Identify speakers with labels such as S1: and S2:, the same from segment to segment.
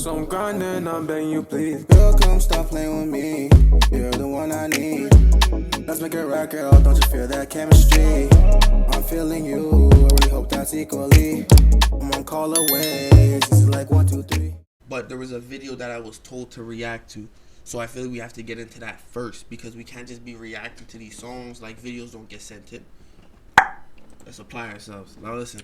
S1: So I'm grinding, I'm begging you please. Girl, come stop playing with me. You're the one I need. Let's make it rock, girl, don't you feel that chemistry? I'm feeling you, I really hope that's equally. I'm on call away, this is like 1, 2, 3.
S2: But there was a video that I was told to react to. So I feel like we have to get into that first, because we can't just be reacting to these songs like videos don't get sent in. Let's apply ourselves. Now listen.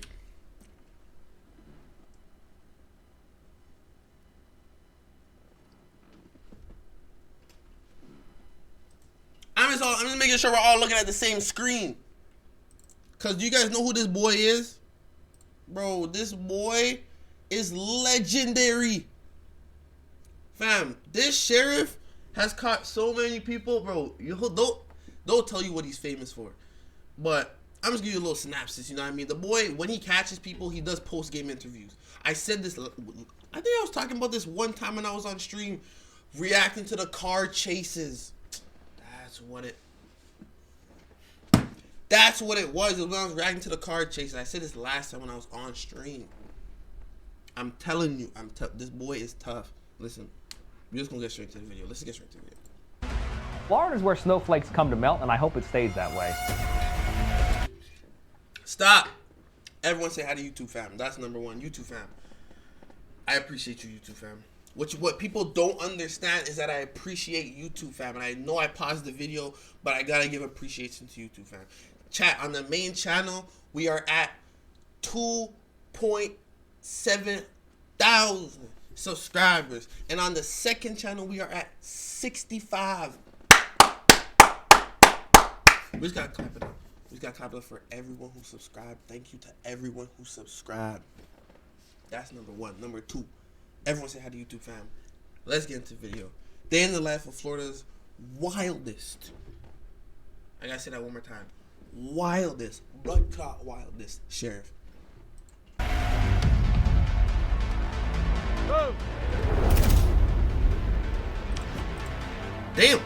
S2: I'm just making sure we're all looking at the same screen. Cause do you guys know who this boy is? Bro, this boy is legendary. Fam, this sheriff has caught so many people, bro. They'll tell you what he's famous for. But I'm just giving you a little synopsis, you know what I mean? The boy, when he catches people, he does post-game interviews. I said this, I think I was talking about this one time when I was on stream, reacting to the car chases. That's what it was. It was when I was reacting to the car chases. I said this last time when I was on stream. I'm telling you, this boy is tough. Listen, we're just gonna get straight to the video. Let's get straight to the video.
S3: Florida's where snowflakes come to melt, and I hope it stays that way.
S2: Stop. Everyone say hi to YouTube fam. That's number one. YouTube fam. I appreciate you, YouTube fam. What people don't understand is that I appreciate YouTube fam. And I know I paused the video, but I gotta give appreciation to YouTube fam. Chat, on the main channel, we are at 2.7 thousand subscribers. And on the second channel, we are at 65. We just gotta clap it up. We just gotta clap it up for everyone who subscribed. Thank you to everyone who subscribed. That's number one. Number two, everyone say hi to YouTube fam. Let's get into the video. Day in the life of Florida's wildest. I gotta say that one more time. Wildest, blood clot wildest sheriff. Whoa. Damn.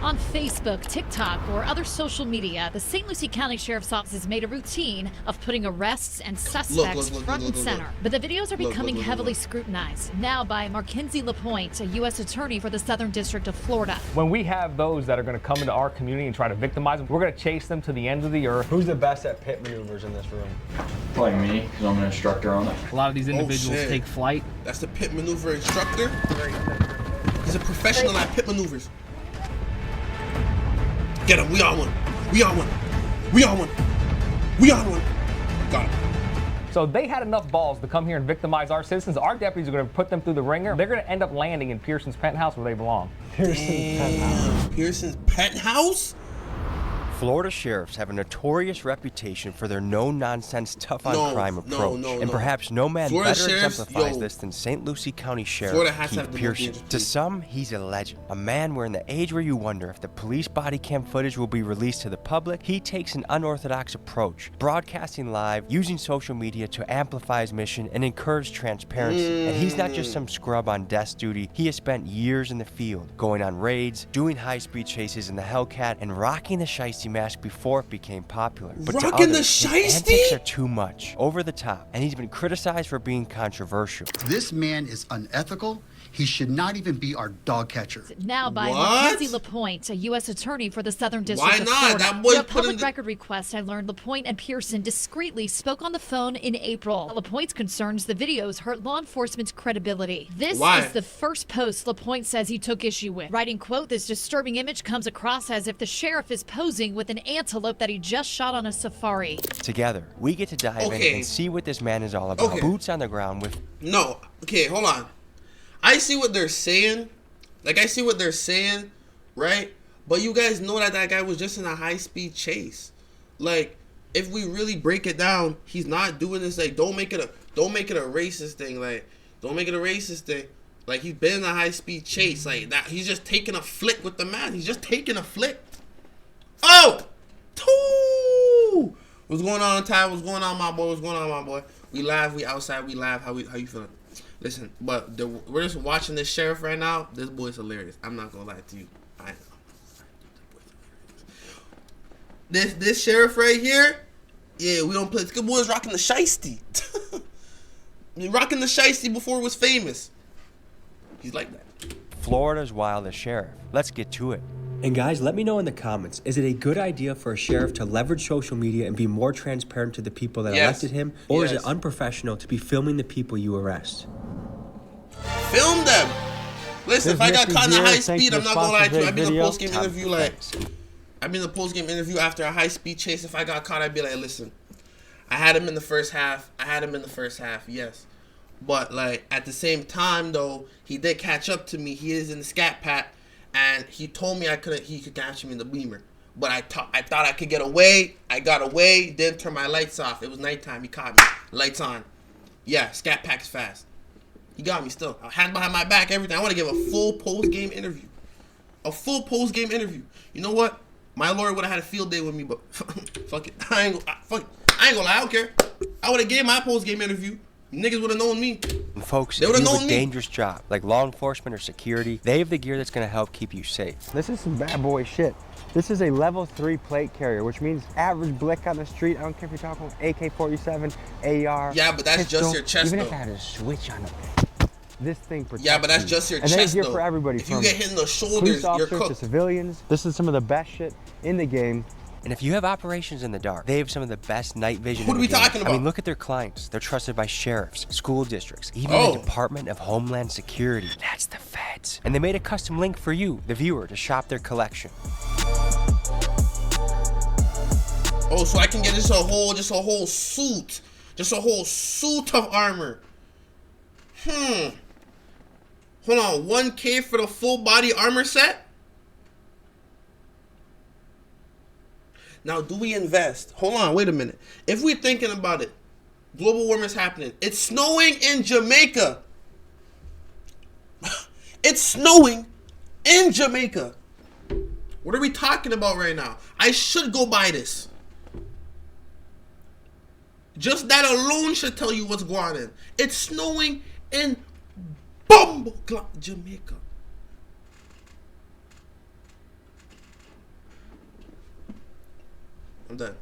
S4: On Facebook, TikTok, or other social media, the St. Lucie County Sheriff's Office has made a routine of putting arrests and suspects front and center. But the videos are becoming heavily scrutinized, now by Markenzie LaPointe, a U.S. attorney for the Southern District of Florida.
S3: When we have those that are going to come into our community and try to victimize them, we're going to chase them to the ends of the earth.
S5: Who's the best at pit maneuvers in this room?
S6: Probably me, because I'm an instructor on it.
S3: A lot of these individuals take flight.
S2: That's the pit maneuver instructor. He's a professional at pit maneuvers. Get him. We on one. We on one. We on one. We on one. Got him.
S3: So they had enough balls to come here and victimize our citizens. Our deputies are going to put them through the ringer. They're going to end up landing in Pearson's penthouse where they belong.
S2: Pearson's penthouse?
S5: Florida sheriffs have a notorious reputation for their no-nonsense, tough-on-crime approach. And perhaps no man
S2: Florida
S5: better
S2: sheriffs,
S5: exemplifies this than St. Lucie County Sheriff Keith Pearson. To some, he's a legend. A man we're in the age where you wonder if the police body cam footage will be released to the public. He takes an unorthodox approach, broadcasting live, using social media to amplify his mission and encourage transparency. And he's not just some scrub on desk duty. He has spent years in the field, going on raids, doing high-speed chases in the Hellcat, and rocking the shiesty mask before it became popular. But to others, his antics are too much, over the top, and he's been criticized for being controversial.
S7: This man is unethical. He should not even be our dog catcher.
S4: Now by Markenzie LaPointe, a U.S. attorney for the Southern District of Florida.
S2: That boy
S4: Through a public record request, I learned LaPointe and Pearson discreetly spoke on the phone in April. LaPointe's concerns the videos hurt law enforcement's credibility. This is the first post LaPointe says he took issue with. Writing, quote, "This disturbing image comes across as if the sheriff is posing with an antelope that he just shot on a safari."
S5: Together, we get to dive in and see what this man is all about. Boots on the ground with...
S2: No. Okay, hold on. I see what they're saying. Like, I see what they're saying, right? But you guys know that that guy was just in a high-speed chase. Like, if we really break it down, he's not doing this. Like, don't make it a racist thing. Like, don't make it a racist thing. Like, he's been in a high-speed chase. Like, that. He's just taking a flick with the man. He's just taking a flick. Oh! Two! What's going on, Ty? What's going on, my boy? What's going on, my boy? We live. We outside. We live. How you feeling? Listen, but we're just watching this sheriff right now. This boy's hilarious. I'm not gonna lie to you. I know. This sheriff right here, yeah, we don't play. This good boy's rocking the shiesty. Rocking the shiesty before it was famous. He's like that.
S5: Florida's wildest sheriff. Let's get to it.
S8: And guys, let me know in the comments, is it a good idea for a sheriff to leverage social media and be more transparent to the people that elected him? Or is it unprofessional to be filming the people you arrest?
S2: Film them! Listen, if I got caught in a high speed, I'm not gonna lie to you. I'd be in a post-game interview after a high-speed chase. If I got caught, I'd be like, listen, I had him in the first half, yes. But, like, at the same time, though, he did catch up to me. He is in the scat pack. And he told me he could catch me in the Beamer. But I thought I could get away. I got away, didn't turn my lights off. It was nighttime. He caught me. Lights on. Yeah, scat pack's fast. He got me still. Hand behind my back, everything. I want to give a full post-game interview. A full post-game interview. You know what? My lawyer would have had a field day with me, but fuck it. I ain't gonna lie. I don't care. I would have gave my post-game interview. Niggas would have known me.
S5: And folks, if you have a dangerous job, like law enforcement or security, they have the gear that's going to help keep you safe.
S9: This is some bad boy shit. This is a level 3 plate carrier, which means average blick on the street. I don't care if you're talking AK-47, AR,
S2: yeah, but that's
S9: pistol,
S2: just your chest,
S9: even
S2: though.
S9: if I had a switch on it. This thing protects
S2: Yeah, but that's just your
S9: and
S2: chest,
S9: here
S2: though.
S9: for everybody.
S2: If you get hit in the shoulders,
S9: police
S2: you're
S9: officers
S2: cooked.
S9: to civilians. This is some of the best shit in the game.
S5: And if you have operations in the dark, they have some of the best night vision.
S2: What are we talking about?
S5: I mean, look at their clients. They're trusted by sheriffs, school districts, even the Department of Homeland Security. That's the feds. And they made a custom link for you, the viewer, to shop their collection.
S2: Oh, so I can get just a whole suit. Just a whole suit of armor. Hold on, 1K for the full body armor set? Now, do we invest? Hold on, wait a minute. If we're thinking about it, global warming is happening. It's snowing in Jamaica. It's snowing in Jamaica. What are we talking about right now? I should go buy this. Just that alone should tell you what's going on. It's snowing in Jamaica. I'm done.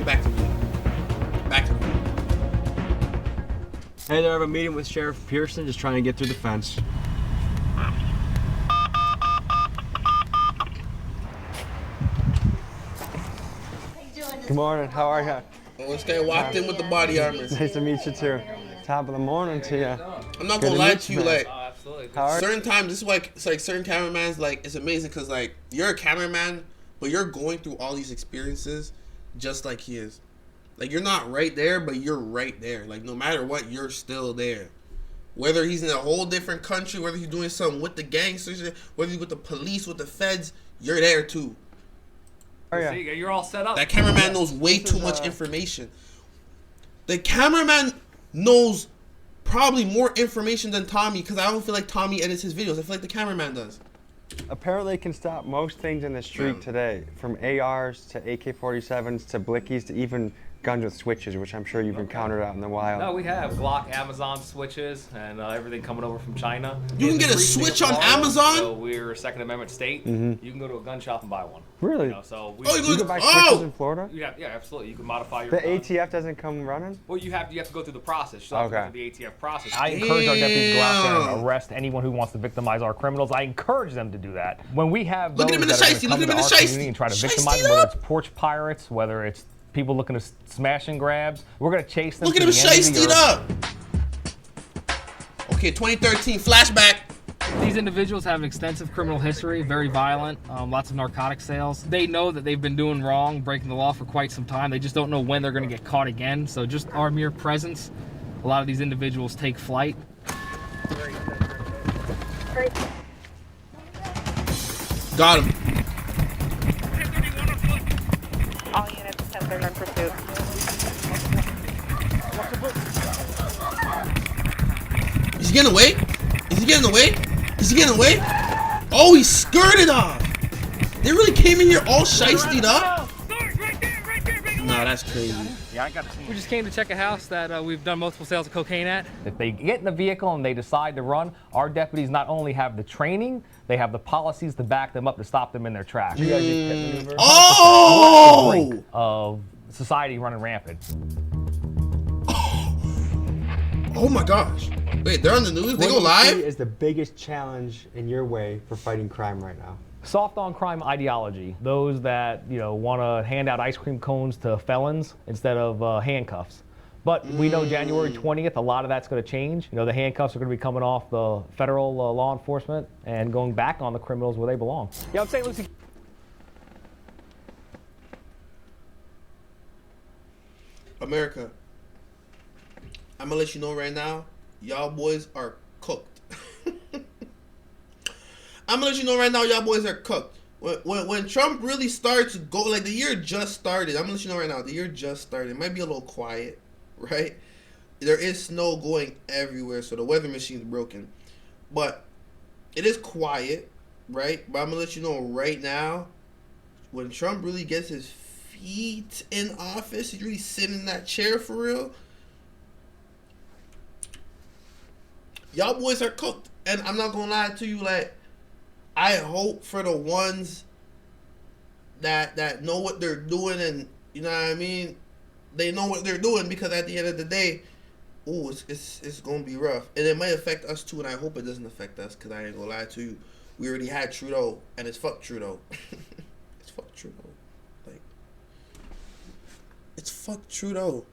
S2: Back to me.
S9: Hey there, I have a meeting with Sheriff Pearson, just trying to get through the fence. Good morning, how are you?
S2: Oh, this guy walked in with the body armor.
S9: Nice to meet you too. Top of the morning to you.
S2: I'm not gonna lie to you, like,
S9: How
S2: certain times, this is why, it's like certain cameramans, like, it's amazing because, like, you're a cameraman, but you're going through all these experiences just like he is. Like, you're not right there, but you're right there. Like, no matter what, you're still there. Whether he's in a whole different country, whether he's doing something with the gangsters, whether he's with the police, with the feds, you're there too.
S3: Oh, yeah. See, you're all set up.
S2: That cameraman knows way too much information. The cameraman knows probably more information than Tommy, because I don't feel like Tommy edits his videos. I feel like the cameraman does.
S9: Apparently can stop most things in the street today, from ARs to AK-47s to blickies to even guns with switches, which I'm sure you've encountered out in the wild.
S3: No, we have Glock Amazon switches and everything coming over from China.
S2: You can get a switch on Amazon?
S3: So we're a Second Amendment state. You can go to a gun shop and buy one.
S9: Really?
S3: You know, so we,
S9: you can buy switches in Florida?
S3: Yeah, absolutely. You can modify your
S9: The
S3: gun.
S9: ATF doesn't come running?
S3: Well, you have to go through the process. So
S9: Okay.
S3: the ATF process.
S10: I encourage our deputies to go out there and arrest anyone who wants to victimize our criminals. I encourage them to do that. When we have those that are going to come into our community and try to victimize them, whether it's porch pirates, whether it's people looking to smash and grabs, we're going to chase them.
S2: Look at him shiesty up. Okay, 2013 flashback.
S11: These individuals have an extensive criminal history, very violent, lots of narcotic sales. They know that they've been doing wrong, breaking the law for quite some time. They just don't know when they're going to get caught again. So just our mere presence, a lot of these individuals take flight.
S2: Got him.
S12: All units 10-3 in pursuit.
S2: Is he getting away? Is he getting away? Is he getting away? Oh, he skirted off. They really came in here all shiestied up? Nah, that's crazy.
S11: Yeah, we just came to check a house that we've done multiple sales of cocaine at.
S3: If they get in the vehicle and they decide to run, our deputies not only have the training, they have the policies to back them up to stop them in their tracks.
S2: Oh!
S3: Of society running rampant.
S2: Oh my gosh. Wait, they're on the news? They go live?
S9: What is the biggest challenge in your way for fighting crime right now?
S10: Soft on crime ideology. Those that, want to hand out ice cream cones to felons instead of handcuffs. But we know January 20th, a lot of that's going to change. The handcuffs are going to be coming off the federal law enforcement and going back on the criminals where they belong. Yeah, I'm St. Lucie.
S2: America, I'm gonna let you know right now, y'all boys are cooked. I'm gonna let you know right now, y'all boys are cooked. When Trump really starts to go, like the year just started, I'm gonna let you know right now, the year just started. It might be a little quiet, right? There is snow going everywhere, so the weather machine's broken. But it is quiet, right? But I'm gonna let you know right now, when Trump really gets his feet in office, he's really sitting in that chair for real, y'all boys are cooked. And I'm not gonna lie to you, like, I hope for the ones that know what they're doing, and you know what I mean, they know what they're doing, because at the end of the day, it's gonna be rough, and it might affect us too. And I hope it doesn't affect us, because I ain't gonna lie to you, we already had Trudeau, and it's fuck Trudeau. It's fuck Trudeau. Like, it's fuck Trudeau.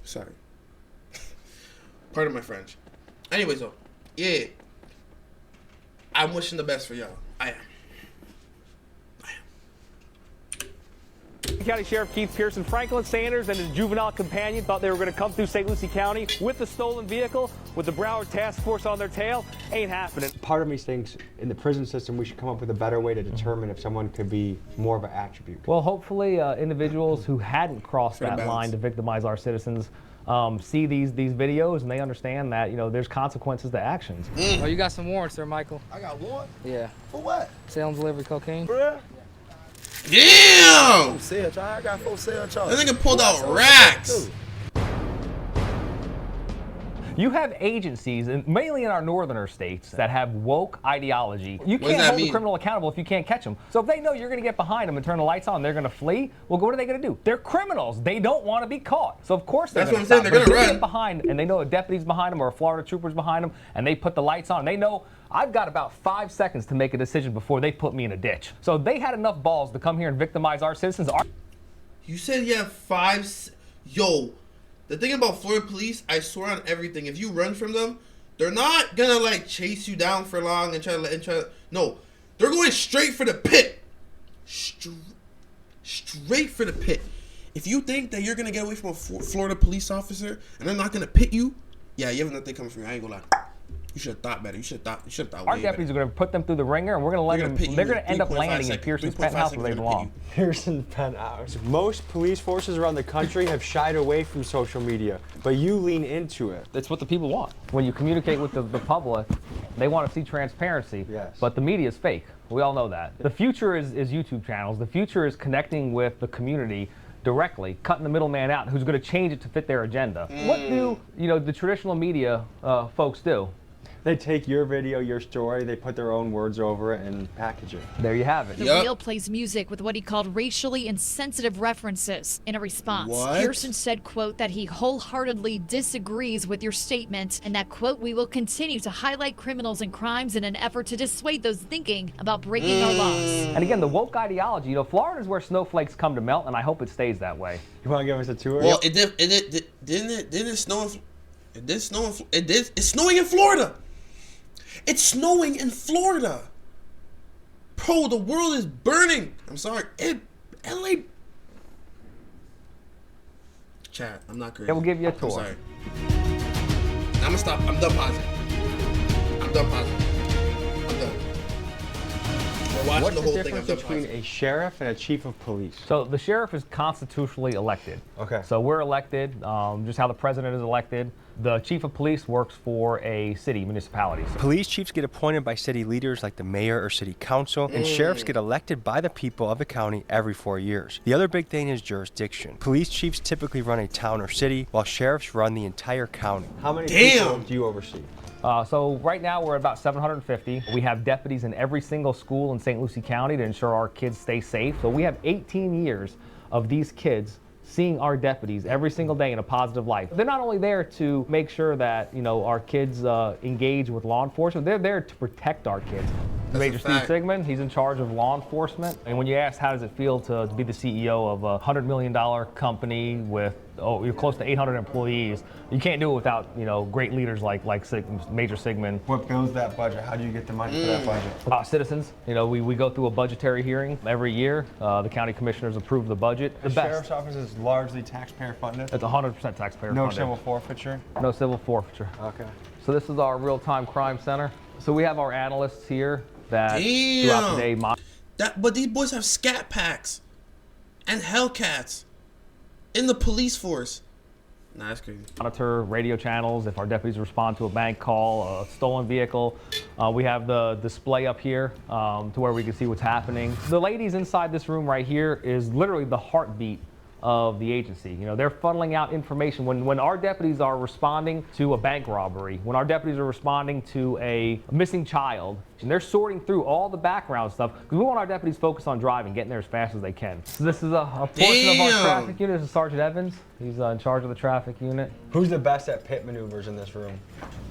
S2: Sorry. Pardon my French. Anyways, though, yeah, I'm wishing the best for y'all. I am.
S10: County Sheriff Keith Pearson, Franklin Sanders and his juvenile companion thought they were going to come through St. Lucie County with the stolen vehicle, with the Broward Task Force on their tail. Ain't happening.
S9: Part of me thinks in the prison system we should come up with a better way to determine if someone could be more of an attribute.
S10: Well, hopefully individuals who hadn't crossed that line to victimize our citizens see these videos, and they understand that there's consequences to actions.
S11: Oh, you got some warrants there, Michael.
S1: I got one?
S11: Yeah.
S1: For what?
S11: Sale and delivery cocaine.
S1: Yeah.
S2: Damn!
S1: I got 4 sale charges.
S2: That nigga pulled out racks.
S10: You have agencies, and mainly in our northerner states, that have woke ideology. You can't hold a criminal accountable if you can't catch them. So if they know you're going to get behind them and turn the lights on, they're going to flee. Well, what are they going to do? They're criminals. They don't want to be caught. So of course they're going to stop. They're going to get behind, and they know a deputy's behind them or a Florida trooper's behind them, and they put the lights on. They know I've got about 5 seconds to make a decision before they put me in a ditch. So they had enough balls to come here and victimize our citizens.
S2: You said you have 5. Yo. The thing about Florida police, I swear on everything, if you run from them, they're not gonna like chase you down for long and try to. No, they're going straight for the pit. Straight for the pit. If you think that you're gonna get away from a Florida police officer and they're not gonna pit you, yeah, you have nothing coming from you. I ain't gonna lie. You should have thought better. You should have thought.
S10: Our deputies are going to put them through the ringer, and we're going to let them. They're going to end up landing in Pearson's penthouse where they belong.
S9: Pearson's penthouse. Most police forces around the country have shied away from social media, but you lean into it.
S10: It's what the people want. When you communicate with the public, they want to see transparency.
S9: Yes.
S10: But the media is fake. We all know that. The future is YouTube channels. The future is connecting with the community directly, cutting the middleman out, who's going to change it to fit their agenda. What do the traditional media folks do?
S9: They take your video, your story, they put their own words over it and package it.
S10: There you have it.
S4: The Real plays music with what he called racially insensitive references. In a response, Pearson said, quote, that he wholeheartedly disagrees with your statement and that, quote, we will continue to highlight criminals and crimes in an effort to dissuade those thinking about breaking our laws.
S10: And again, the woke ideology, Florida is where snowflakes come to melt, and I hope it stays that way.
S9: You want to give us a tour?
S2: Well, didn't it snow? It's snowing in Florida. It's snowing in Florida. Bro, the world is burning. I'm sorry. LA. Chat, I'm not crazy.
S10: Yeah, we'll give you a tour.
S2: I'm sorry. I'm gonna stop. I'm done pausing. I'm done. We're watching
S9: What's
S2: the whole
S9: the
S2: thing.
S9: difference between a sheriff and a chief of police?
S10: So the sheriff is constitutionally elected.
S9: Okay.
S10: So we're elected, just how the president is elected. The chief of police works for a city, municipality.
S5: Police chiefs get appointed by city leaders like the mayor or city council, and sheriffs get elected by the people of the county every 4 years. The other big thing is jurisdiction. Police chiefs typically run a town or city, while sheriffs run the entire county.
S9: How many people do you oversee?
S10: So right now we're at about 750. We have deputies in every single school in St. Lucie County to ensure our kids stay safe. So we have 18 years of these kids
S3: seeing our deputies every single day in a positive light. They're not only there to make sure that, our kids engage with law enforcement, they're there to protect our kids. Major Steve Sigmund, he's in charge of law enforcement. And when you ask how does it feel to be the CEO of a $100 million company with, you're close to 800 employees, you can't do it without, great leaders like Major Sigmund.
S9: What builds that budget? How do you get the money for that budget?
S3: Citizens, we go through a budgetary hearing every year. The county commissioners approve the budget.
S9: The sheriff's office is largely taxpayer funded?
S3: It's 100% taxpayer funded.
S9: No civil forfeiture?
S3: No civil forfeiture.
S9: Okay.
S3: So this is our real-time crime center. So we have our analysts here that throughout the day
S2: but these boys have scat packs and Hellcats in the police force. Nah, that's crazy.
S3: Monitor radio channels if our deputies respond to a bank call, a stolen vehicle. We have the display up here to where we can see what's happening. The ladies inside this room right here is literally the heartbeat of the agency. They're funneling out information. When our deputies are responding to a bank robbery, when our deputies are responding to a missing child, and they're sorting through all the background stuff, because we want our deputies focused on driving, getting there as fast as they can. So this is a portion of our traffic unit. This is Sergeant Evans. He's in charge of the traffic unit.
S9: Who's the best at pit maneuvers in this room?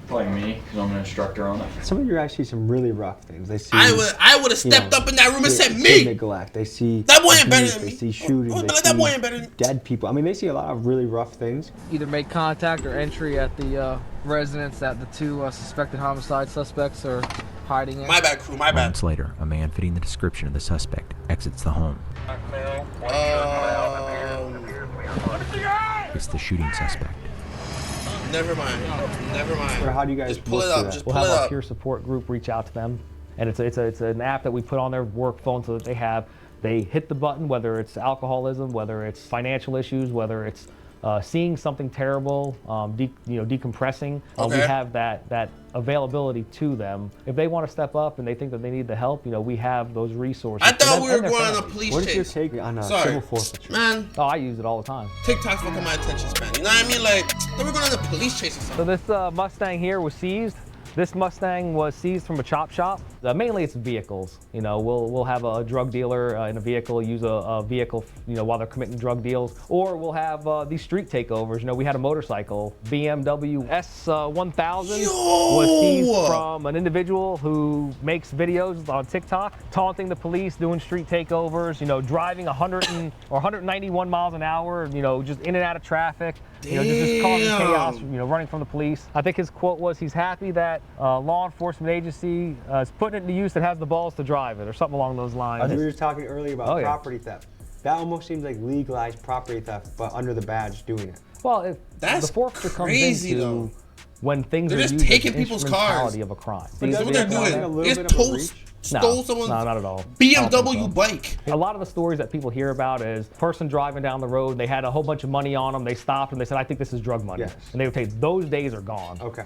S6: Probably me, because I'm an instructor on it.
S8: Some of you actually see some really rough things. They see.
S2: I would have stepped up in that room and said me.
S8: Neglect. They see.
S2: That boy ain't better than me.
S8: They see shootings.
S2: That boy ain't better than me.
S8: Dead people. I mean, they see a lot of really rough things.
S11: Either make contact or entry at the residence that the two suspected homicide suspects are hiding in.
S2: My bad, crew. My bad.
S13: Moments later, a man fitting the description of the suspect exits the home. It's the shooting suspect.
S2: Never mind.
S8: Or how do you guys
S2: just pull it up? Just pull it up.
S3: We'll have our peer support group reach out to them, and it's an app that we put on their work phone so that they hit the button, whether it's alcoholism, whether it's financial issues, whether it's seeing something terrible, decompressing. We have that availability to them. If they want to step up and they think that they need the help, we have those resources.
S2: I thought we were going on a police chase.
S8: What is your take on civil forfeiture?
S2: Man.
S3: Oh, I use it all the time.
S2: TikTok's fucking my attention span. You know what I mean? Like, I thought we were going on a police chase or something.
S3: So this Mustang here was seized. This Mustang was seized from a chop shop. Mainly it's vehicles. We'll have a drug dealer in a vehicle use a vehicle, while they're committing drug deals. Or we'll have these street takeovers. We had a motorcycle, BMW S1000 was seized from an individual who makes videos on TikTok, taunting the police, doing street takeovers, driving 100 or 191 miles an hour, just in and out of traffic. Just causing chaos, running from the police. I think his quote was, he's happy that law enforcement agency is putting it into use that has the balls to drive it, or something along those lines.
S8: We were talking earlier about property theft. That almost seems like legalized property theft, but under the badge doing it.
S3: Well, if the forfeiture comes into when things
S2: they're
S3: are
S2: just
S3: used
S2: taking
S3: as
S2: people's cars
S3: of a crime.
S2: But that's what they're doing. They just stole someone's
S3: not at all.
S2: BMW bike.
S3: A lot of the stories that people hear about is person driving down the road, they had a whole bunch of money on them, they stopped and they said, I think this is drug money.
S8: Yes.
S3: And they would take, those days are gone.
S8: Okay.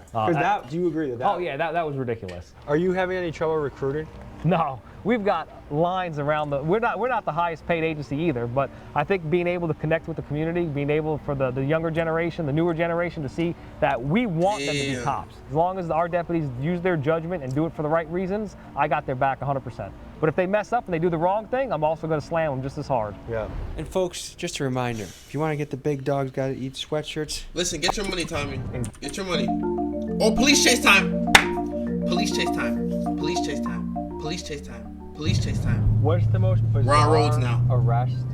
S8: Do you agree with that?
S3: Oh yeah, that was ridiculous.
S8: Are you having any trouble recruiting?
S3: No, we've got lines around we're not the highest paid agency either, but I think being able to connect with the community, being able for the younger generation, the newer generation to see that we want them to be cops. As long as our deputies use their judgment and do it for the right reasons, I got their back 100%. But if they mess up and they do the wrong thing, I'm also going to slam them just as hard.
S8: Yeah. And folks, just a reminder, if you want to get the big dogs gotta eat sweatshirts.
S2: Listen, get your money, Tommy. Get your money. Oh, police chase time. Police chase time. Police chase time. Police chase time. Police chase time.
S8: What's the most bizarre
S2: roads now.
S8: arrest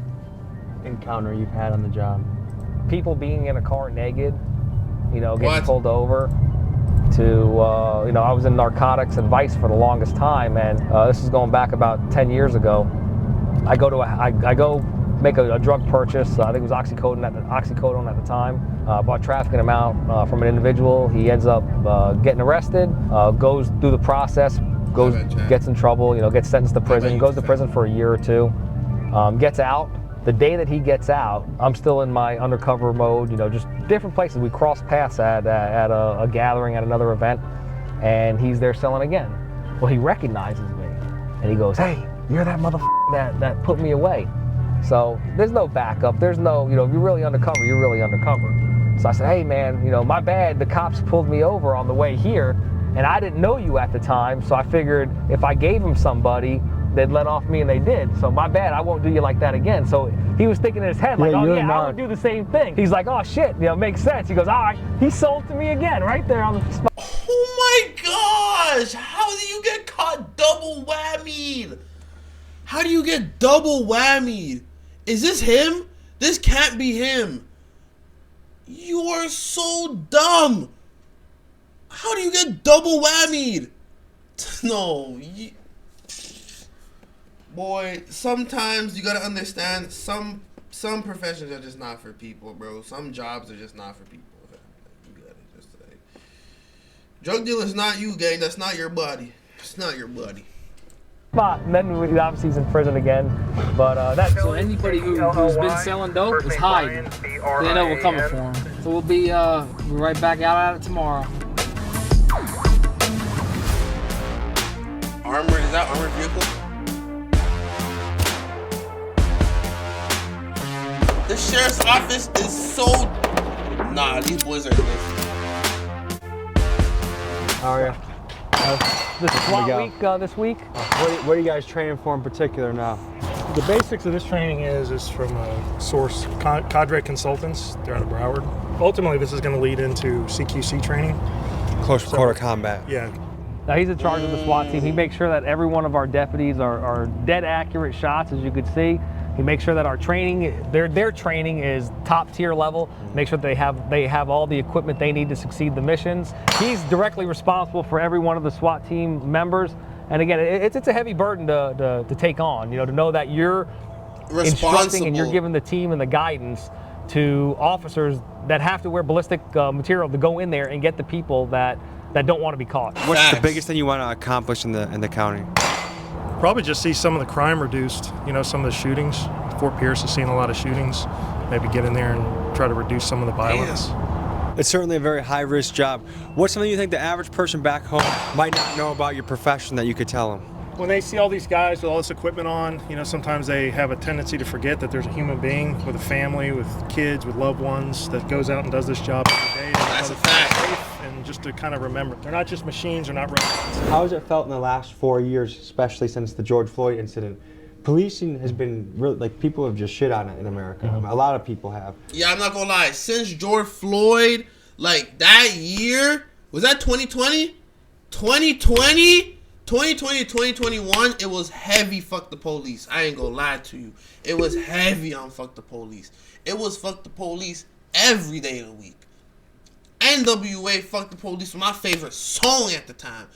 S8: encounter you've had on the job?
S3: People being in a car naked, getting pulled over. I was in narcotics and vice for the longest time, and this is going back about 10 years ago. I go make a drug purchase. I think it was oxycodone at the time. Bought trafficking him out from an individual. He ends up getting arrested. Goes through the process. Gets in trouble. Gets sentenced to prison. Goes to prison for a year or two. Gets out. The day that he gets out, I'm still in my undercover mode, just different places. We cross paths at a gathering at another event, and he's there selling again. Well, he recognizes me, and he goes, hey, you're that motherfucker that put me away. So there's no backup. There's no, if you're really undercover, you're really undercover. So I said, hey, man, my bad. The cops pulled me over on the way here, and I didn't know you at the time, so I figured if I gave him somebody, they'd let off me, and they did. So my bad, I won't do you like that again. So he was thinking in his head, like, oh yeah, I would do the same thing. He's like, oh shit, makes sense. He goes, all right, he sold to me again, right there on the spot.
S2: Oh my gosh, how do you get caught double whammied? How do you get double whammied? Is this him? This can't be him. You are so dumb. How do you get double whammied? No. Boy, sometimes you gotta understand some professions are just not for people, bro. Some jobs are just not for people. You gotta just say, drug dealer's not you, gang. That's not your buddy. It's not your buddy.
S3: And then obviously he's in prison again, but that's
S11: so anybody who's been selling dope is hiding. They know we're coming for him. So we'll be right back out at it tomorrow.
S2: Armored, is that armored vehicle? The sheriff's office is so... Nah, these boys are this.
S9: How are you?
S3: This SWAT week this week.
S9: What are you guys training for in particular now?
S14: The basics of this training is from a source, Cadre Consultants. They're out of Broward. Ultimately, this is going to lead into CQC training.
S9: Close quarter combat.
S14: Yeah.
S3: Now he's in charge of the SWAT team. He makes sure that every one of our deputies are dead accurate shots, as you could see. He makes sure that our training, their training is top tier level. Make sure they have all the equipment they need to succeed the missions. He's directly responsible for every one of the SWAT team members. And again, it's a heavy burden to take on. To know that you're instructing and you're giving the team and the guidance to officers that have to wear ballistic material to go in there and get the people that don't want to be caught.
S9: What's the biggest thing you want to accomplish in the county?
S14: Probably just see some of the crime reduced, some of the shootings. Fort Pierce has seen a lot of shootings. Maybe get in there and try to reduce some of the violence.
S9: It's certainly a very high-risk job. What's something you think the average person back home might not know about your profession that you could tell them?
S14: When they see all these guys with all this equipment on, sometimes they have a tendency to forget that there's a human being with a family, with kids, with loved ones that goes out and does this job every day.
S2: That's a fact.
S14: And just to kind of remember, they're not just machines, they're not robots.
S9: How has it felt in the last 4 years, especially since the George Floyd incident? Policing has been really, people have just shit on it in America.
S3: Mm-hmm.
S9: A lot of people have.
S2: Yeah, I'm not gonna lie. Since George Floyd, that year, was that 2020? 2020 to 2021, it was heavy fuck the police. I ain't gonna lie to you. It was heavy on fuck the police. It was fuck the police every day of the week. NWA Fuck the Police was my favorite song at the time.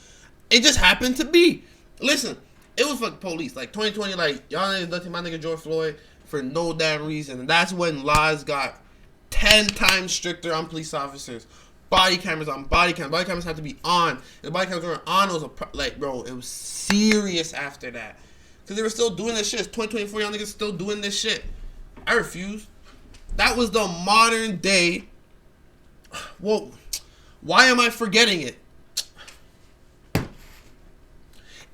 S2: It just happened to be. Listen, it was fuck the police. 2020, y'all ain't nothing my nigga George Floyd for no damn reason. And that's when laws got 10 times stricter on police officers. Body cameras on body cameras. Body cameras had to be on. And the body cameras weren't on. It was bro, it was serious after that. Because they were still doing this shit. It's 2024, y'all niggas still doing this shit. I refuse. That was the modern day. Whoa. Why am I forgetting it?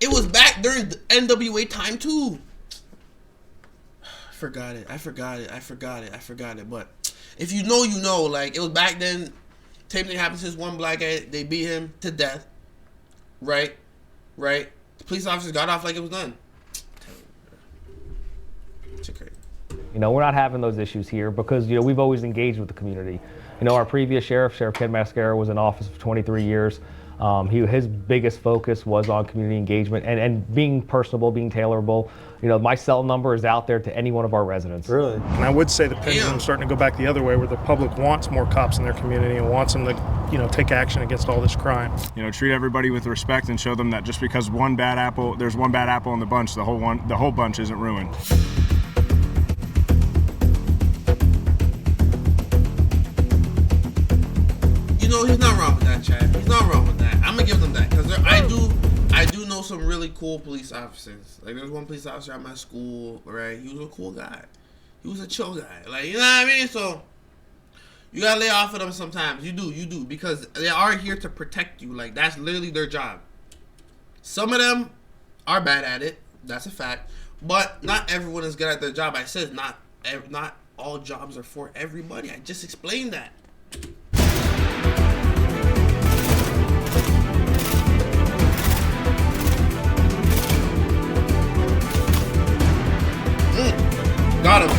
S2: It was back during the NWA time too. I forgot it. But if you know, you know. It was back then. Same thing happened to this one black guy. They beat him to death. Right? The police officers got off like it was done. It's crazy.
S3: We're not having those issues here because, we've always engaged with the community. Our previous Sheriff Ken Mascara, was in office for 23 years. His biggest focus was on community engagement and being personable, being tailorable. My cell number is out there to any one of our residents.
S9: Really?
S14: And I would say the pendulum's starting to go back the other way, where the public wants more cops in their community and wants them to, take action against all this crime.
S15: Treat everybody with respect and show them that just because there's one bad apple in the bunch, the whole bunch isn't ruined.
S2: He's not wrong with that, Chad. He's not wrong with that. I'm gonna give them that because I do know some really cool police officers. There's one police officer at my school, right? He was a cool guy. He was a chill guy. You know what I mean? So you gotta lay off of them sometimes. You do because they are here to protect you. That's literally their job. Some of them are bad at it. That's a fact. But not everyone is good at their job. I said not all jobs are for everybody. I just explained that. Got him.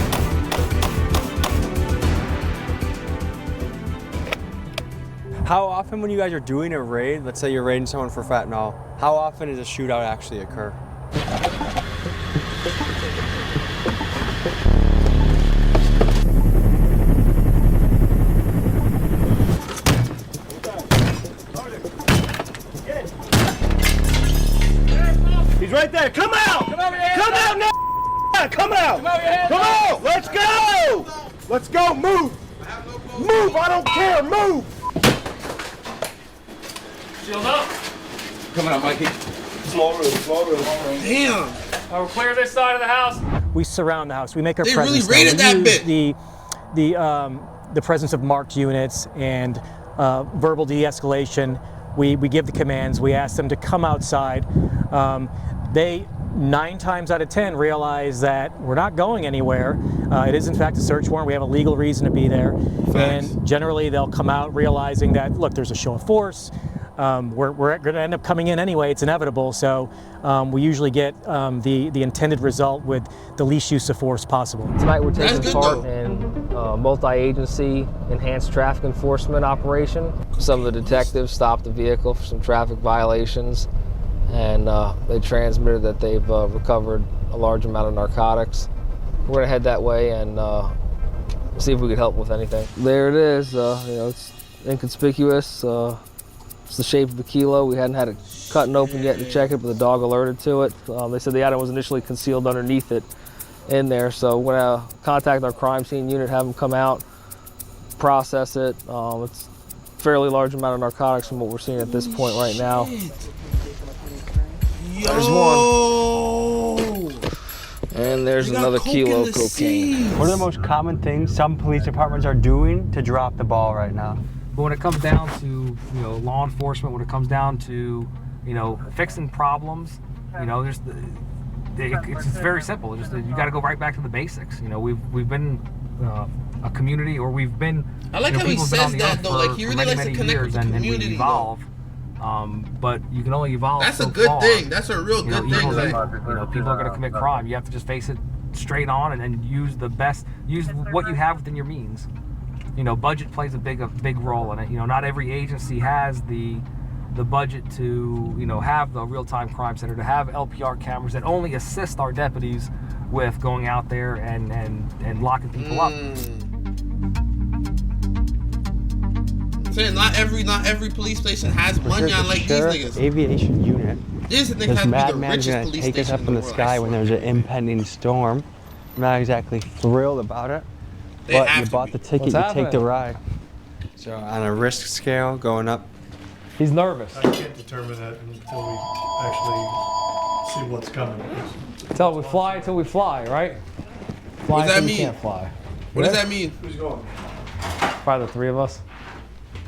S9: How often when you guys are doing a raid, let's say you're raiding someone for fentanyl, how often does a shootout actually occur?
S16: He's right there. Come out! Come out now! Come out! Come on! Let's go! Let's go! Move! Move! I don't care! Move!
S11: Shield up.
S16: Coming up, Mikey. Small room.
S2: Damn.
S11: We'll clear this side of the house.
S17: We surround the house. We make our
S2: They
S17: presence
S2: really raided
S17: known.
S2: that
S17: We
S2: bit.
S17: use the presence of marked units and verbal de-escalation. We give the commands. We ask them to come outside. They 9 times out of 10 realize that we're not going anywhere. It is in fact a search warrant. We have a legal reason to be there.
S2: Facts.
S17: And generally they'll come out realizing that, look, there's a show of force. We're going to end up coming in anyway. It's inevitable. So we usually get the intended result with the least use of force possible.
S3: Tonight we're taking
S2: good,
S3: part
S2: though.
S3: in a multi-agency enhanced traffic enforcement operation. Some of the detectives stopped the vehicle for some traffic violations, and they transmitted that they've recovered a large amount of narcotics. We're gonna head that way and see if we could help with anything. There it is. You know, it's inconspicuous. It's the shape of a kilo. We hadn't had it cut and open yet to check it, but the dog alerted to it. They said the item was initially concealed underneath it in there. So we're gonna contact our crime scene unit, have them come out, process it. It's a fairly large amount of narcotics from what we're seeing at this point right now. There's one. And there's another kilo of cocaine.
S9: What are the most common things some police departments are doing to drop the ball right now?
S11: But when it comes down to, law enforcement, when it comes down to, fixing problems, it's very simple. You got to go right back to the basics. We've been a community, or we've been.
S2: I like how he says that though. Like he really likes to connect with the community.
S11: And we evolve. But you can only evolve.
S2: That's
S11: so
S2: a good
S11: far.
S2: thing. That's a real good thing.
S11: Like, people are going to commit crime. You have to just face it straight on and use what you have within your means. Budget plays a big role in it. Not every agency has the budget to have the real-time crime center, to have LPR cameras that only assist our deputies with going out there and locking people up.
S2: Saying not every police station has money on like these niggas.
S9: Aviation unit.
S2: This thing
S9: This
S2: has to be the
S9: madman's
S2: richest
S9: gonna
S2: police
S9: take us
S2: station
S9: up in the sky when there's an impending storm. I'm not exactly thrilled about it, but you bought the ticket, you take the ride. So on a risk scale, going up.
S10: He's nervous.
S14: I can't determine that until we actually see what's coming.
S10: Until we fly, right? Fly
S2: What does that
S10: until
S2: mean?
S10: You can't fly.
S2: What does that mean?
S14: Who's going?
S10: Probably the 3 of us.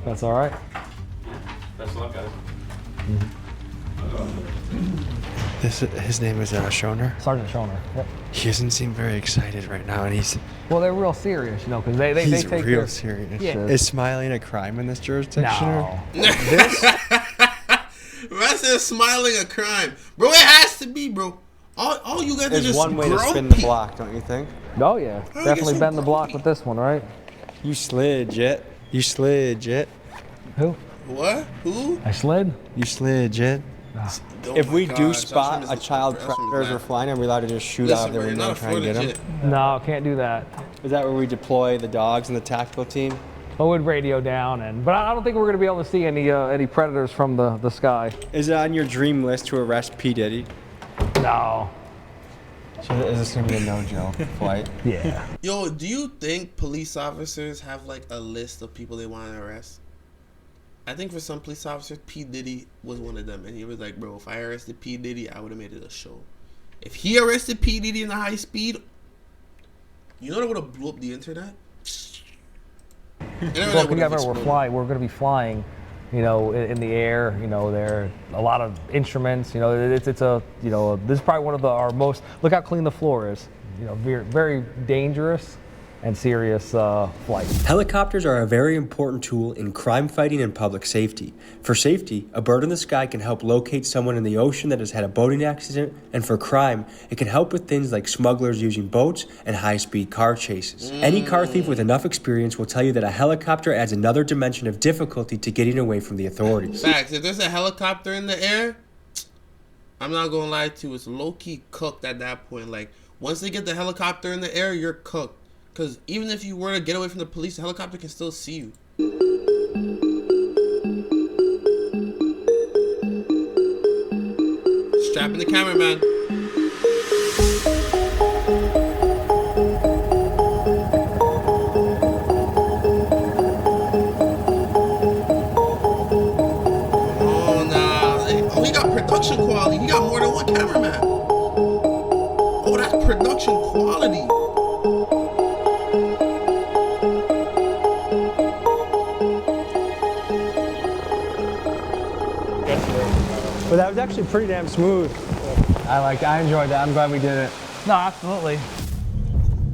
S10: That's all right.
S6: Best luck, guys.
S9: His name is Schoner.
S10: Sergeant Schoner. Yep.
S9: He doesn't seem very excited right now, and he's.
S10: Well, they're real serious, because they
S9: He's
S10: take
S9: real
S10: their,
S9: serious.
S10: Yeah.
S9: Is smiling a crime in this jurisdiction?
S10: No.
S2: Russ is smiling a crime, bro. It has to be, bro. All you got to
S9: There's
S2: just
S9: one way to spin
S2: grumpy.
S9: the block, don't you think?
S10: Oh yeah,
S2: Oh,
S10: definitely
S2: get
S10: bend
S2: some-
S10: the block with this one, right?
S9: You slid, Jet. You slid, Jet.
S10: Who?
S2: What? Who?
S10: I slid.
S9: You slid, Jet.
S2: Oh
S9: If
S2: my
S9: we
S2: God,
S9: do
S2: Josh
S9: spot
S2: Simmons
S9: a
S2: is
S9: child
S2: the best.
S9: predator as we're flying, are we allowed to just shoot
S2: Listen,
S9: out of their
S2: bro, you're
S9: window
S2: not
S9: and try and get
S2: afforded
S9: them?
S2: shit.
S10: No, can't do that.
S9: Is that where we deploy the dogs and the tactical team?
S10: I would radio down, but I don't think we're going to be able to see any predators from the sky.
S9: Is it on your dream list to arrest P. Diddy?
S10: No.
S9: So is this gonna be a no-joke flight?
S10: Yeah.
S2: Yo, do you think police officers have like a list of people they want to arrest? I think for some police officers, P. Diddy was one of them, and he was like, "Bro, if I arrested P. Diddy, I would have made it a show. If he arrested P. Diddy in the high speed, you know that would have blew up the internet."
S10: Well, remember, we're going to be flying, in the air. There are a lot of instruments. This is probably one of our most. Look how clean the floor is. Very, very dangerous.
S3: and serious flight.
S8: Helicopters are a very important tool in crime fighting and public safety. For safety, a bird in the sky can help locate someone in the ocean that has had a boating accident, and for crime, it can help with things like smugglers using boats and high-speed car chases. Any car thief with enough experience will tell you that a helicopter adds another dimension of difficulty to getting away from the authorities.
S2: Facts. If there's a helicopter in the air, I'm not gonna lie to you, it's low-key cooked at that point. Like, once they get the helicopter in the air, you're cooked. Because even if you were to get away from the police, the helicopter can still see you. Strapping the cameraman. Oh, nah. Oh, he got production quality. He got more than one cameraman. Oh, that's production quality.
S9: But that was actually pretty damn smooth. I enjoyed that. I'm glad we did it.
S11: No, absolutely.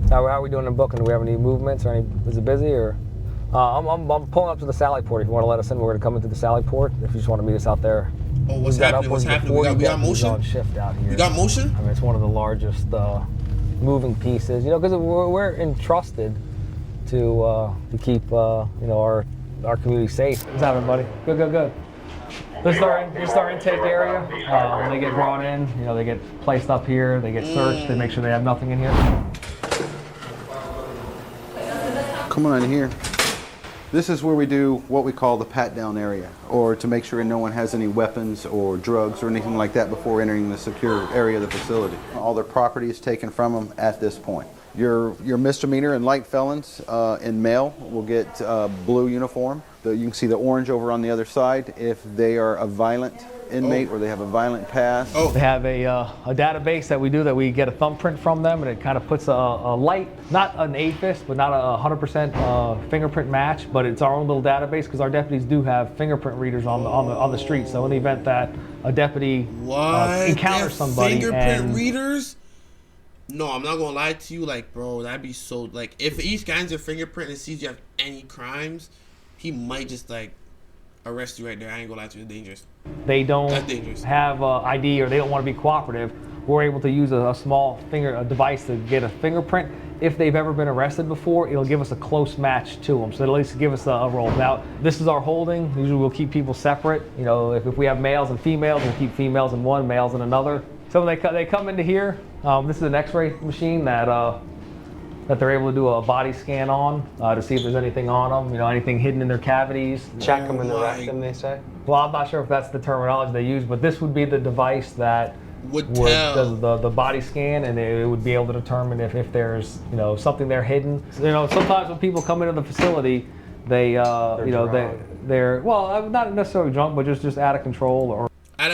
S3: How are we doing in booking? Do we have any movements or is it busy or? I'm pulling up to the Sally Port. If you want to let us in, we're going to come into the Sally Port. If you just want to meet us out there.
S2: Oh, what's happening? What's happening? We got motion?
S3: On shift out here.
S2: You got motion?
S3: I mean, it's one of the largest moving pieces. You know, because we're entrusted to keep you know, our community safe. What's happening, buddy? Good. This is our intake area. When they get brought in, you know, they get placed up here, they get searched, they make sure they have nothing in here.
S18: Come on in here. This is where we do what we call the pat-down area, or to make sure no one has any weapons or drugs or anything like that before entering the secure area of the facility. All their property is taken from them at this point. Your misdemeanor and light felons in male will get blue uniform. You can see the orange over on the other side if they are a violent inmate or they have a violent past.
S3: They have a database that we do that we get a thumbprint from them, and it kind of puts a light, not an AFIS, but not a 100% fingerprint match, but it's our own little database because our deputies do have fingerprint readers on the street. So in the event that a deputy encounters somebody,
S2: fingerprint readers. No, I'm not gonna lie to you, like, bro, that'd be so, like, if he scans your fingerprint and sees you have any crimes, he might just, like, arrest you right there. I ain't gonna lie to you, it's dangerous.
S3: They don't have ID or they don't want to be cooperative. We're able to use a small device to get a fingerprint. If they've ever been arrested before, it'll give us a close match to them. So it'll at least give us a roll. Now, this is our holding. Usually we'll keep people separate. You know, if we have males and females, we'll keep females in one, males in another. So when they come into here, this is an X-ray machine that they're able to do a body scan on to see if there's anything on them, you know, anything hidden in their cavities.
S9: Check them and arrest them, they say?
S3: Well, I'm not sure if that's the terminology they use, but this would be the device that
S2: does
S3: the body scan, and it would be able to determine if there's, you know, something there hidden. You know, sometimes when people come into the facility, they're well, not necessarily drunk, but just out of control or.
S2: Not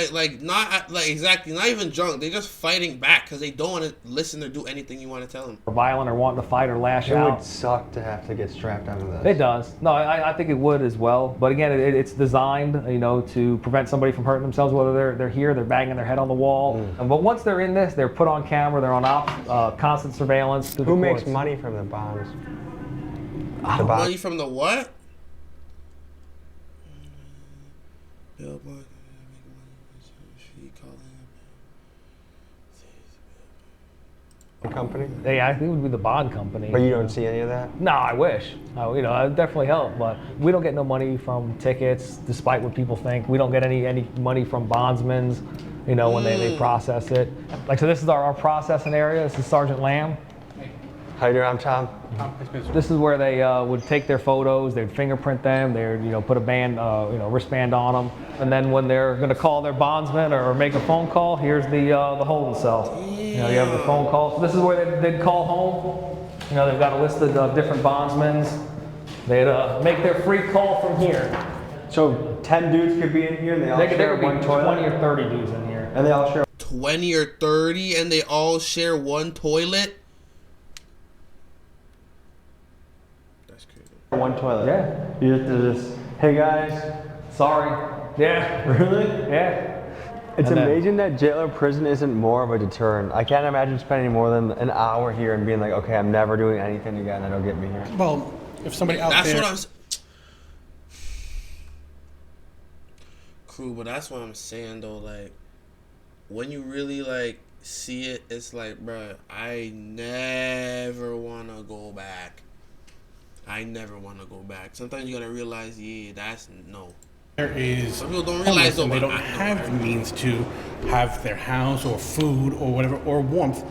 S2: even drunk. They're just fighting back because they don't want to listen or do anything you want to tell them.
S3: Or violent or wanting to fight or lash out.
S9: It would suck to have to get strapped onto this.
S3: It does. No, I think it would as well. But again, it's designed, you know, to prevent somebody from hurting themselves, whether they're here, they're banging their head on the wall. But once they're in this, they're put on camera, they're on constant surveillance.
S9: Who makes money from the bonds?
S2: Money from the what?
S9: Company?
S3: Yeah, I think it would be the bond company.
S9: But you don't see any of that?
S3: No, I wish. You know, it definitely help, but we don't get no money from tickets, despite what people think. We don't get any money from bondsmen's, you know, when they process it. Like, so this is our processing area. This is Sergeant Lamb.
S9: How you doing? I'm Tom.
S3: This is where they would take their photos, they'd fingerprint them, they'd, you know, put a band, wristband on them, and then when they're going to call their bondsman or make a phone call, here's the holding cell. You know, you have the phone call. So this is where they'd call home. You know, they've got a list of different bondsmen. They'd make their free call from here.
S9: So 10 dudes could be in here, and they all share one toilet?
S3: 20 or 30 dudes in here.
S9: And they all share
S2: 20 or 30, and they all share one toilet?
S9: One toilet.
S3: Yeah.
S9: You have to just, hey guys,
S3: sorry. Yeah.
S9: Really?
S3: Yeah.
S9: It's amazing that jail or prison isn't more of a deterrent. I can't imagine spending more than an hour here and being like, okay, I'm never doing anything again that'll get me here.
S19: Well, if somebody out
S2: that's
S19: there...
S2: What Crew, but that's what I'm saying, though. Like, when you really, like, see it, it's like, bruh, I never want to go back. I never want to go back. Sometimes you got to realize, yeah, that's no.
S19: There is
S2: some people don't realize though,
S19: they don't have the means to have their house or food or whatever or warmth.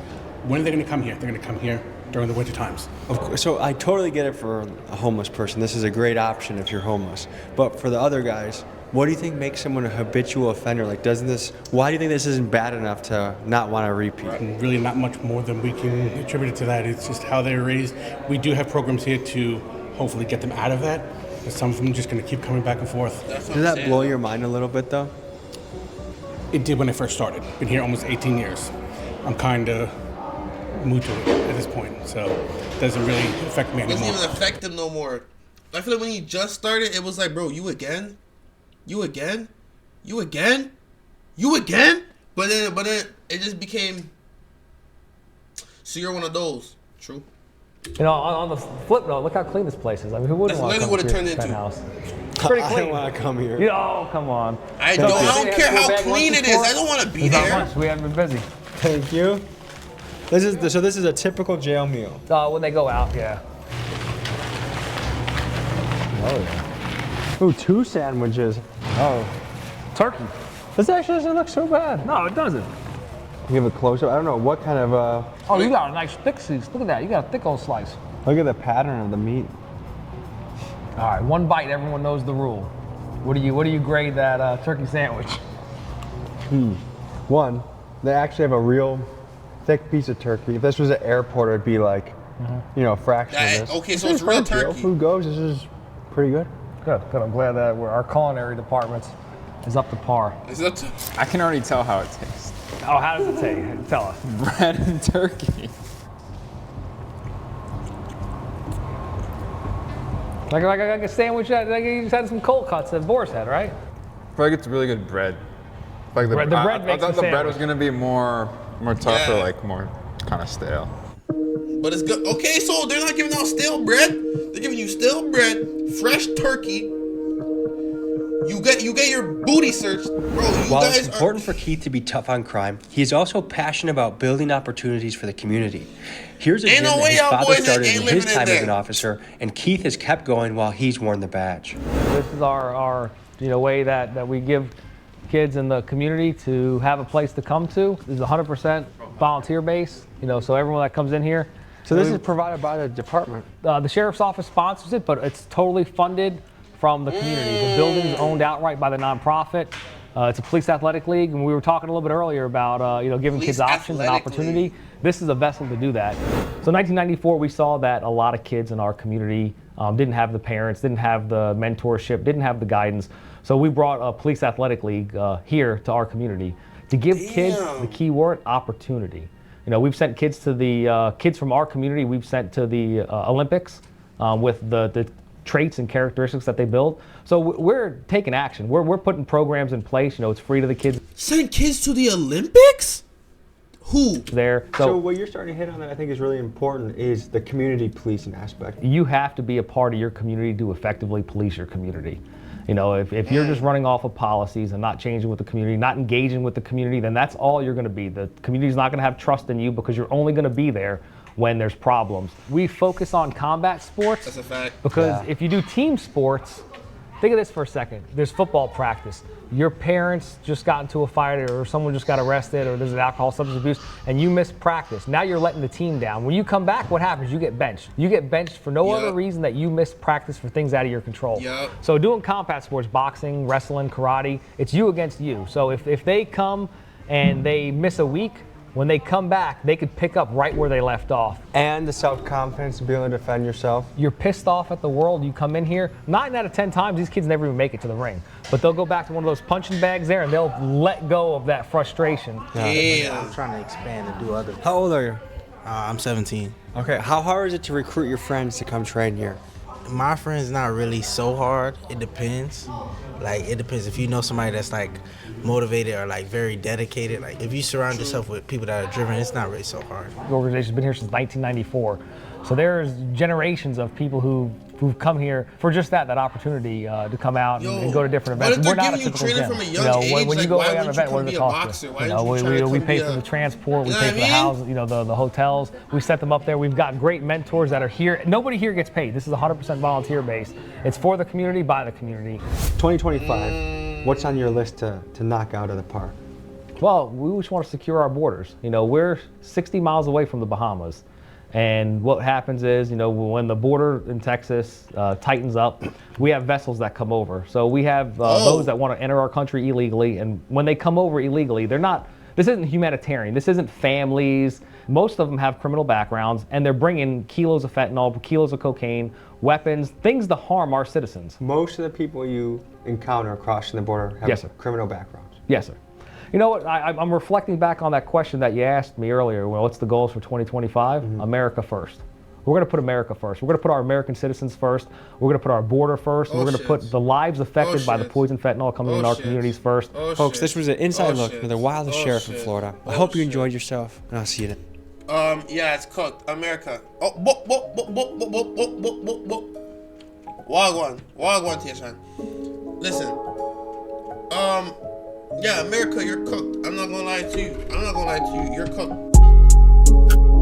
S19: When are they going to come here? They're going to come here during the winter times.
S9: Of course, so I totally get it for a homeless person. This is a great option if you're homeless. But for the other guys, what do you think makes someone a habitual offender? Like, why do you think this isn't bad enough to not want to repeat?
S19: Really not much more than we can attribute it to that. It's just how they're raised. We do have programs here to hopefully get them out of that. But some of them are just going to keep coming back and forth.
S9: Does that blow your mind a little bit, though?
S19: It did when I first started. Been here almost 18 years. I'm kind of moved to it at this point, so it doesn't really affect me anymore.
S2: It doesn't even affect him no more. I feel like when he just started, it was like, bro, you again? You again? You again? You again? But then it just became, so you're one of those. True.
S3: You know, on the flip note, look how clean this place is. I mean, who wouldn't want to come to this penthouse? It's pretty clean.
S9: I don't want to come here.
S3: Oh, come on.
S2: I don't care how clean it is. I don't want to be there.
S3: We haven't been busy.
S9: Thank you. This is a typical jail meal.
S3: When they go out, yeah.
S9: Oh yeah. Ooh, 2 sandwiches. Oh.
S3: Turkey.
S9: This actually doesn't look so bad.
S3: No, it doesn't.
S9: Give a close up. I don't know what kind of
S3: Oh, you got a nice thick slice. Look at that. You got a thick old slice.
S9: Look at the pattern of the meat.
S3: All right, 1 bite. Everyone knows the rule. What do you grade that turkey sandwich?
S9: 1, they actually have a real thick piece of turkey. If this was an airport, it'd be like, a fraction of this.
S2: Okay, so it's real turkey.
S9: Food goes. This is pretty good.
S3: Good. I'm glad that our culinary department is up to par.
S20: I can already tell how it tastes.
S3: Oh, how does it taste? Tell us.
S20: Bread and turkey.
S3: Like a sandwich that you just had some cold cuts that Boris had, right?
S20: I feel like it's really good bread. Like the bread
S3: makes
S20: I thought the bread
S3: sandwich.
S20: was gonna be more tough or like more kind of stale.
S2: But it's good. Okay, so they're not giving out stale bread. They're giving you stale bread, fresh turkey. You get your booty searched, bro.
S8: While it's important for Keith to be tough on crime, he is also passionate about building opportunities for the community. Here's a gym that his father started in his time as an officer, and Keith has kept going while he's worn the badge.
S3: This is our way that we give kids in the community to have a place to come to. This is 100% volunteer base, so everyone that comes in here.
S9: So this is provided by the department?
S3: The sheriff's office sponsors it, but it's totally funded from the community. The building is owned outright by the nonprofit. It's a police athletic league, and we were talking a little bit earlier about giving kids options and opportunity. This is a vessel to do that. So in 1994, we saw that a lot of kids in our community didn't have the parents, didn't have the mentorship, didn't have the guidance. So we brought a police athletic league here to our community to give kids the key word, opportunity. We've sent kids to the kids from our community. We've sent to the Olympics with the traits and characteristics that they build. So we're taking action. We're putting programs in place. It's free to the kids.
S2: Send kids to the Olympics? Who?
S3: There.
S9: So what you're starting to hit on that I think is really important is the community policing aspect.
S3: You have to be a part of your community to effectively police your community. If you're just running off of policies and not changing with the community, not engaging with the community, then that's all you're going to be. The community's not going to have trust in you because you're only going to be there when there's problems. We focus on combat sports.
S2: That's a fact.
S3: Because if you do team sports, think of this for a second. There's football practice. Your parents just got into a fight or someone just got arrested or there's an alcohol substance abuse and you missed practice. Now you're letting the team down. When you come back, what happens? You get benched. You get benched for no other reason that you missed practice for things out of your control. So doing combat sports, boxing, wrestling, karate, it's you against you. So if they come and they miss a week, when they come back, they could pick up right where they left off.
S9: And the self-confidence to be able to defend yourself.
S3: You're pissed off at the world. You come in here, 9 out of 10 times, these kids never even make it to the ring. But they'll go back to one of those punching bags there and they'll let go of that frustration.
S21: I'm trying to expand and do other.
S9: How old are you?
S21: I'm 17.
S9: Okay, how hard is it to recruit your friends to come train here?
S21: My friends not really so hard. It depends. Like, it depends if you know somebody that's like motivated or like very dedicated. Like, if you surround yourself with people that are driven, it's not really so hard.
S10: The organization's been here since 1994. So there's generations of people who've come here for just that opportunity to come out and go to different events.
S2: We're not a typical gym. From a young age,
S10: when you
S2: like,
S10: go
S2: why
S10: away on an event, what does it cost you? We pay for the transport, we pay for the houses, the hotels. We set them up there. We've got great mentors that are here. Nobody here gets paid. This is 100% volunteer based. It's for the community, by the community.
S9: 2025, what's on your list to knock out of the park?
S10: Well, we just want to secure our borders. We're 60 miles away from the Bahamas. And what happens is, when the border in Texas tightens up, we have vessels that come over. So we have those that want to enter our country illegally. And when they come over illegally, this isn't humanitarian. This isn't families. Most of them have criminal backgrounds, and they're bringing kilos of fentanyl, kilos of cocaine, weapons, things to harm our citizens.
S9: Most of the people you encounter crossing the border have criminal backgrounds.
S10: Yes, sir. You know what, I'm reflecting back on that question that you asked me earlier. Well, what's the goals for 2025? Mm-hmm. America first. We're going to put America first. We're going to put our American citizens first. We're going to put our border first. We're going to put the lives affected by the poison fentanyl coming in our communities first.
S9: Folks, this was an inside look with the wildest sheriff in Florida. I hope you enjoyed yourself, and I'll see you then.
S2: Yeah, it's cooked. America. Wagwan, Tishan. Listen. Yeah, America, you're cooked. I'm not gonna lie to you. You're cooked.